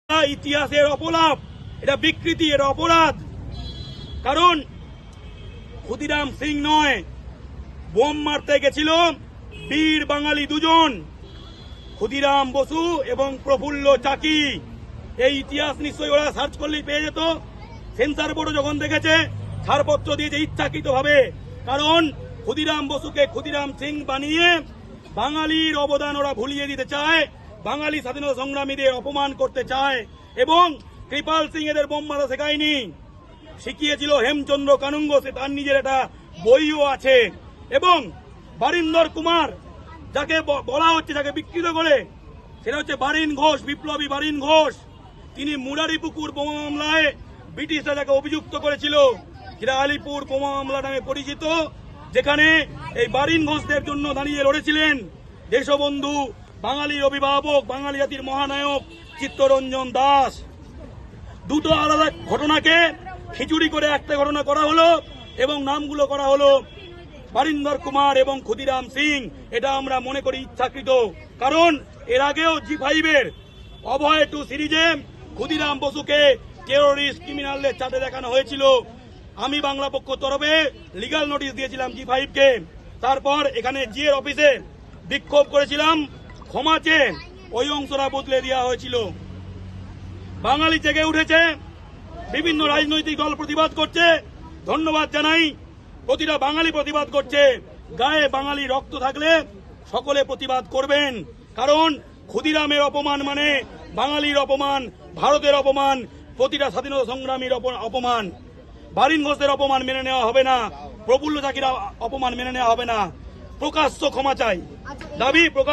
ইতিহাসের অপলাপ, এটা বিকৃতি, এটা অপরাধ। কারণ ক্ষুদিরাম সিং নয়, বোম মারতে গেছিল বীর বাঙালি দুজন, ক্ষুদিরাম বসু এবং প্রফুল্ল চাকি। এই ইতিহাস নিশ্চয়ই ওরা সার্চ করলেই পেয়ে যেত। সেন্সার বোর্ডও যখন দেখেছে ছাড়পত্র দিয়েছে ইচ্ছাকৃতভাবে। কারণ ক্ষুদিরাম বসুকে ক্ষুদিরাম সিং বানিয়ে বাঙালির অবদান ওরা ভুলিয়ে দিতে চায়, বাঙালি স্বাধীনতা সংগ্রামীদের অপমান করতে চায়। এবং কৃপাল সিং এদের বোম মারা শেখায়নি, শিখিয়েছিল হেমচন্দ্র কানুঙ্গ, সে তার নিজের একটা বইও আছে। এবং বারিন্দর কুমার, যাকে বলা হচ্ছে, যাকে বিকৃত করে, সেটা হচ্ছে বারিন ঘোষ, বিপ্লবী বারিন ঘোষ। তিনি মুরারিপুকুর বোমা মামলায় ব্রিটিশরা যাকে অভিযুক্ত করেছিল, যেটা আলিপুর বোমা মামলা নামে পরিচিত, যেখানে এই বারিন ঘোষদের জন্য দাঁড়িয়ে লড়েছিলেন দেশবন্ধু, বাঙালির অভিভাবক, বাঙালি জাতির মহানায়ক চিত্তরঞ্জন দাস। দুটো আলাদা ঘটনাকে খিচুড়ি করে একটা ঘটনা করা হলো এবং নামগুলো করা হলো বারিন্দর কুমার এবং ক্ষুদিরাম সিং। এটা আমরা মনে করি ইচ্ছাকৃত। কারণ এর আগেও জি5-এর অভয় 2 সিরিজে ক্ষুদিরাম বসুকে টেরোরিস্ট ক্রিমিনালদের চাঁদে দেখানো হয়েছিল। আমি বাংলা পক্ষ তরফে লিগাল নোটিশ দিয়েছিলাম জি5-কে। তারপর এখানে জিএর অফিসে বিক্ষোভ করেছিলাম, ক্ষমা চেয়ে ওই অংশটা বদলে দেওয়া হয়েছিল। বাঙালি জেগে উঠেছে, বিভিন্ন রাজনৈতিক দল প্রতিবাদ করছে, ধন্যবাদ জানাই। প্রতিটা বাঙালি প্রতিবাদ করছে। গায়ে বাঙালি রক্ত থাকলে সকলে প্রতিবাদ করবেন। কারণ ক্ষুদিরামের অপমান মানে বাঙালির অপমান, ভারতের অপমান, প্রতিটা স্বাধীনতা সংগ্রামীর অপমান। বারিন ঘোষের অপমান মেনে নেওয়া হবে না, প্রফুল্ল চাকির অপমান মেনে নেওয়া হবে না। প্রকাশ্য ক্ষমা চাই, দাবি প্রকাশ।